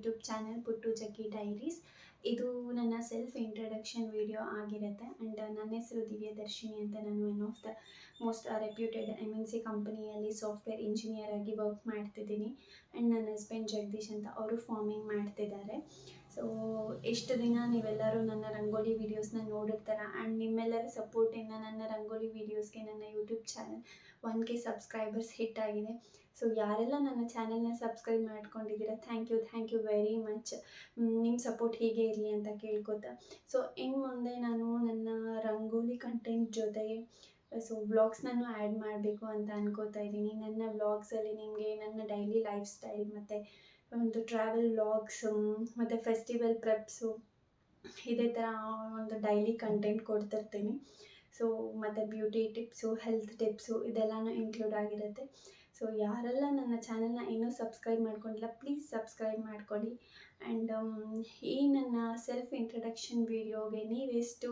YouTube channel ಪುಟ್ಟು ಜಗ್ಗಿ diaries. ಇದು ನನ್ನ ಸೆಲ್ಫ್ ಇಂಟ್ರಡಕ್ಷನ್ ವಿಡಿಯೋ ಆಗಿರುತ್ತೆ. ಆ್ಯಂಡ್ ನನ್ನ ಹೆಸರು ದಿವ್ಯದರ್ಶಿನಿ ಅಂತ. ನಾನು one of the most reputed MNC ಕಂಪನಿಯಲ್ಲಿ ಸಾಫ್ಟ್ವೇರ್ ಇಂಜಿನಿಯರ್ ಆಗಿ ವರ್ಕ್ ಮಾಡ್ತಿದ್ದೀನಿ. ಆ್ಯಂಡ್ ನನ್ನ ಹಸ್ಬೆಂಡ್ ಜಗದೀಶ್ ಅಂತ, ಅವರು ಫಾರ್ಮಿಂಗ್ ಮಾಡ್ತಿದ್ದಾರೆ. ಸೊ ಎಷ್ಟು ದಿನ ನೀವೆಲ್ಲರೂ ನನ್ನ ರಂಗೋಲಿ ವೀಡಿಯೋಸ್ನ ನೋಡಿರ್ತಾರ. ಆ್ಯಂಡ್ ನಿಮ್ಮೆಲ್ಲರ ಸಪೋರ್ಟಿಂದ ನನ್ನ ರಂಗೋಲಿ ವೀಡಿಯೋಸ್ಗೆ ನನ್ನ YouTube channel 1K subscribers hit ಆಗಿದೆ. ಸೊ ಯಾರೆಲ್ಲ ನನ್ನ ಚಾನಲ್ನ ಸಬ್ಸ್ಕ್ರೈಬ್ ಮಾಡ್ಕೊಂಡಿದ್ದೀರಾ, ಥ್ಯಾಂಕ್ ಯು ವೆರಿ ಮಚ್. ನಿಮ್ಮ ಸಪೋರ್ಟ್ ಹೀಗೆ ಇರಲಿ ಅಂತ ಕೇಳ್ಕೊತಾ, ಸೊ ಇನ್ನು ಮುಂದೆ ನಾನು ನನ್ನ ರಂಗೋಲಿ ಕಂಟೆಂಟ್ ಜೊತೆಗೆ ವ್ಲಾಗ್ಸ್ನೂ ಆ್ಯಡ್ ಮಾಡಬೇಕು ಅಂತ ಅನ್ಕೋತಾ ಇದ್ದೀನಿ. ನನ್ನ ವ್ಲಾಗ್ಸಲ್ಲಿ ನಿಮಗೆ ನನ್ನ ಡೈಲಿ ಲೈಫ್ ಸ್ಟೈಲ್ ಮತ್ತು ಒಂದು ಟ್ರಾವೆಲ್ ವ್ಲಾಗ್ಸ್ ಮತ್ತು ಫೆಸ್ಟಿವಲ್ ಪ್ರೆಪ್ಸು ಇದೇ ಥರ ಒಂದು ಡೈಲಿ ಕಂಟೆಂಟ್ ಕೊಡ್ತಿರ್ತೀನಿ. ಸೊ ಮತ್ತು ಬ್ಯೂಟಿ ಟಿಪ್ಸು, ಹೆಲ್ತ್ ಟಿಪ್ಸು ಇದೆಲ್ಲನೂ ಇನ್ಕ್ಲೂಡ್ ಆಗಿರುತ್ತೆ. ಸೊ ಯಾರೆಲ್ಲ ನನ್ನ ಚಾನಲ್ನ ಇನ್ನೂ ಸಬ್ಸ್ಕ್ರೈಬ್ ಮಾಡ್ಕೊಂಡಿಲ್ಲ, ಪ್ಲೀಸ್ ಸಬ್ಸ್ಕ್ರೈಬ್ ಮಾಡ್ಕೊಳ್ಳಿ. ಆ್ಯಂಡ್ ಈ ನನ್ನ ಸೆಲ್ಫ್ ಇಂಟ್ರಡಕ್ಷನ್ ವೀಡಿಯೋಗೆ ನೀವೆಷ್ಟು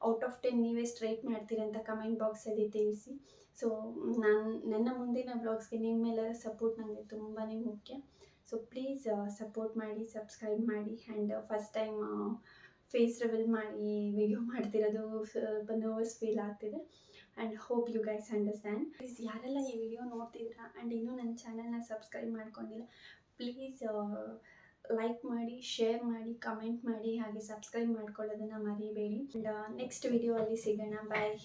ಔಟ್ ಆಫ್ 10 ನೀವೆಷ್ಟು ರೇಟ್ ಮಾಡ್ತೀರಂತ ಕಮೆಂಟ್ ಬಾಕ್ಸಲ್ಲಿ ತಿಳಿಸಿ. ಸೊ ನನ್ನ ಮುಂದಿನ ಬ್ಲಾಗ್ಸ್ಗೆ ನಿಮ್ಮೆಲ್ಲರ ಸಪೋರ್ಟ್ ನನಗೆ ತುಂಬಾ ಮುಖ್ಯ. ಸೊ ಪ್ಲೀಸ್ ಸಪೋರ್ಟ್ ಮಾಡಿ, ಸಬ್ಸ್ಕ್ರೈಬ್ ಮಾಡಿ. And first time face reveal ಮಾಡಿ ವಿಡಿಯೋ ಮಾಡ್ತಿರೋದು ಸ್ವಲ್ಪ ನರ್ವಸ್ ಫೀಲ್ ಆಗ್ತಿದೆ. And hope you guys understand. Please ಯಾರೆಲ್ಲ ಈ ವಿಡಿಯೋ ನೋಡ್ತಿದ್ದೀರಾ ಆ್ಯಂಡ್ ಇನ್ನೂ ನನ್ನ ಚಾನಲ್ನ ಸಬ್ಸ್ಕ್ರೈಬ್ ಮಾಡ್ಕೊಂಡಿಲ್ಲ, ಪ್ಲೀಸ್ ಲೈಕ್ ಮಾಡಿ, ಶೇರ್ ಮಾಡಿ, ಕಮೆಂಟ್ ಮಾಡಿ, ಹಾಗೆ ಸಬ್ಸ್ಕ್ರೈಬ್ ಮಾಡ್ಕೊಳ್ಳೋದನ್ನು ಮರಿಬೇಡಿ. ಆ್ಯಂಡ್ ನೆಕ್ಸ್ಟ್ ವಿಡಿಯೋ ಅಲ್ಲಿ ಸಿಗೋಣ. ಬಾಯ್.